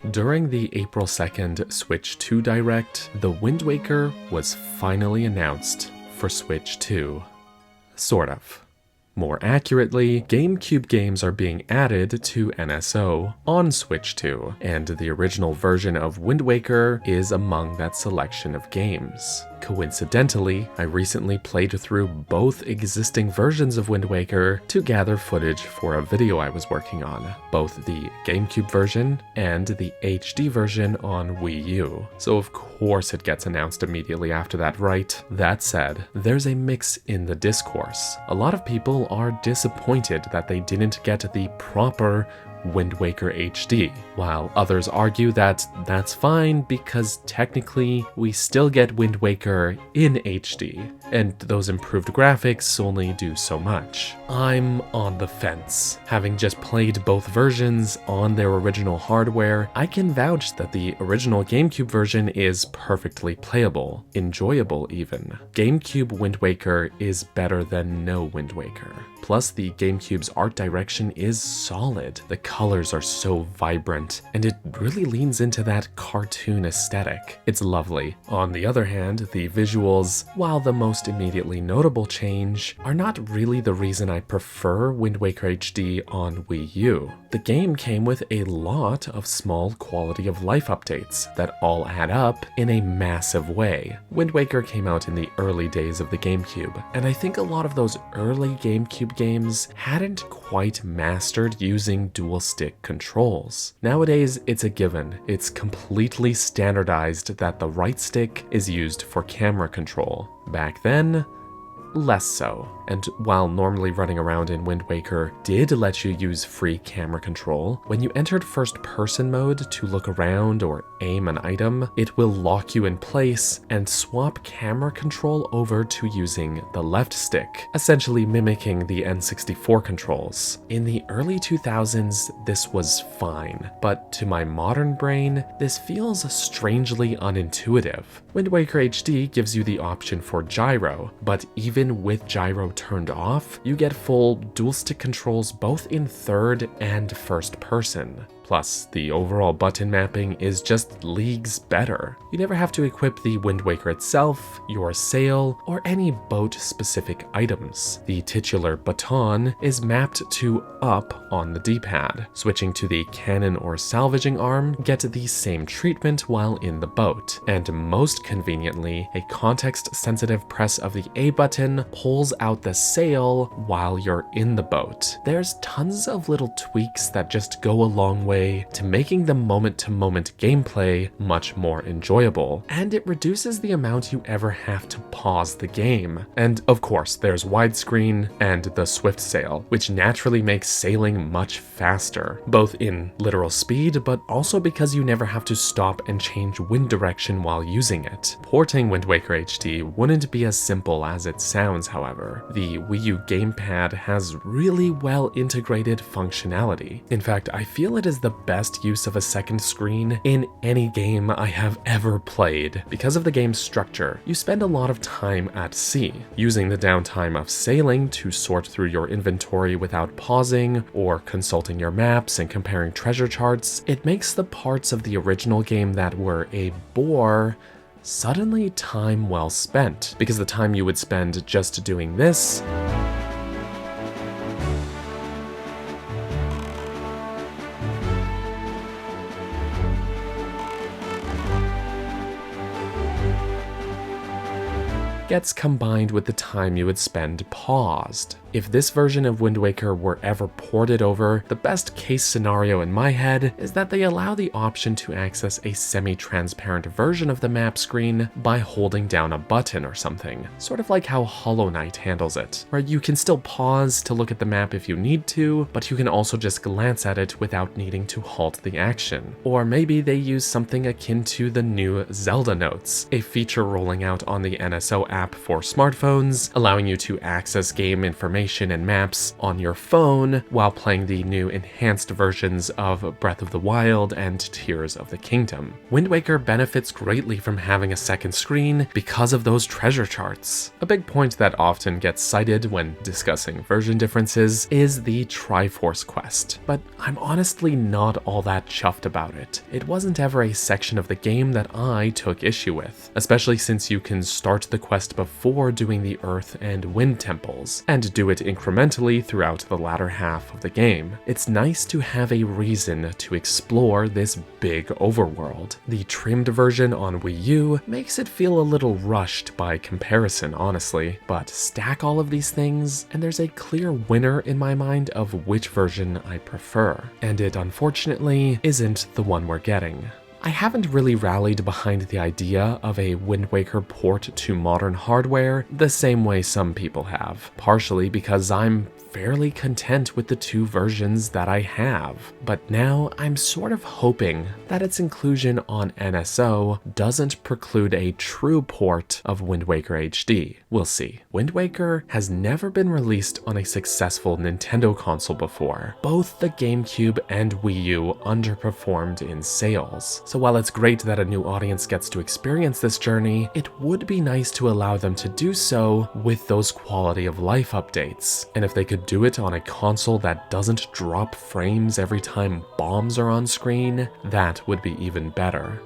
During the April 2nd Switch 2 Direct, the Wind Waker was finally announced for Switch 2. Sort of. More accurately, GameCube games are being added to NSO on Switch 2, and the original version of Wind Waker is among that selection of games. Coincidentally, I recently played through both existing versions of Wind Waker to gather footage for a video I was working on, both the GameCube version and the HD version on Wii U. So of course it gets announced immediately after that, right? That said, there's a mix in the discourse. A lot of people are disappointed that they didn't get the proper Wind Waker HD, while others argue that that's fine because technically we still get Wind Waker in HD, and those improved graphics only do so much. I'm on the fence. Having just played both versions on their original hardware, I can vouch that the original GameCube version is perfectly playable, enjoyable even. GameCube Wind Waker is better than no Wind Waker. Plus, the GameCube's art direction is solid. The colors are so vibrant, and it really leans into that cartoon aesthetic. It's lovely. On the other hand, the visuals, while the most immediately notable change, are not really the reason I prefer Wind Waker HD on Wii U. The game came with a lot of small quality of life updates that all add up in a massive way. Wind Waker came out in the early days of the GameCube, and I think a lot of those early GameCube games hadn't quite mastered using dual stick controls. Nowadays, it's a given. It's completely standardized that the right stick is used for camera control. Back then, less so. And while normally running around in Wind Waker did let you use free camera control, when you entered first-person mode to look around or aim an item, it will lock you in place and swap camera control over to using the left stick, essentially mimicking the N64 controls. In the early 2000s, this was fine, but to my modern brain, this feels strangely unintuitive. Wind Waker HD gives you the option for gyro, but even with gyro turned off, you get full dual-stick controls both in third and first person. Plus, the overall button mapping is just leagues better. You never have to equip the Wind Waker itself, your sail, or any boat-specific items. The titular baton is mapped to up on the D-pad. Switching to the cannon or salvaging arm gets the same treatment while in the boat. And most conveniently, a context-sensitive press of the A button pulls out the sail while you're in the boat. There's tons of little tweaks that just go a long way to making the moment-to-moment gameplay much more enjoyable, and it reduces the amount you ever have to pause the game. And of course, there's widescreen and the swift sail, which naturally makes sailing much faster, both in literal speed, but also because you never have to stop and change wind direction while using it. Porting Wind Waker HD wouldn't be as simple as it sounds, however. The Wii U gamepad has really well integrated functionality. In fact, I feel it is the best use of a second screen in any game I have ever played. Because of the game's structure, you spend a lot of time at sea, using the downtime of sailing to sort through your inventory without pausing or consulting your maps and comparing treasure charts. It makes the parts of the original game that were a bore suddenly time well spent, because the time you would spend just doing this gets combined with the time you would spend paused. If this version of Wind Waker were ever ported over, the best case scenario in my head is that they allow the option to access a semi-transparent version of the map screen by holding down a button or something, sort of like how Hollow Knight handles it, where you can still pause to look at the map if you need to, but you can also just glance at it without needing to halt the action. Or maybe they use something akin to the new Zelda Notes, a feature rolling out on the NSO app for smartphones, allowing you to access game information animation and maps on your phone while playing the new enhanced versions of Breath of the Wild and Tears of the Kingdom. Wind Waker benefits greatly from having a second screen because of those treasure charts. A big point that often gets cited when discussing version differences is the Triforce quest, but I'm honestly not all that chuffed about it. It wasn't ever a section of the game that I took issue with, especially since you can start the quest before doing the Earth and Wind temples, and do it incrementally throughout the latter half of the game. It's nice to have a reason to explore this big overworld. The trimmed version on Wii U makes it feel a little rushed by comparison, honestly, but stack all of these things, and there's a clear winner in my mind of which version I prefer, and it unfortunately isn't the one we're getting. I haven't really rallied behind the idea of a Wind Waker port to modern hardware the same way some people have, partially because I'm fairly content with the two versions that I have, but now I'm sort of hoping that its inclusion on NSO doesn't preclude a true port of Wind Waker HD. We'll see. Wind Waker has never been released on a successful Nintendo console before. Both the GameCube and Wii U underperformed in sales, so while it's great that a new audience gets to experience this journey, it would be nice to allow them to do so with those quality of life updates. And if they could do it on a console that doesn't drop frames every time bombs are on screen, that would be even better.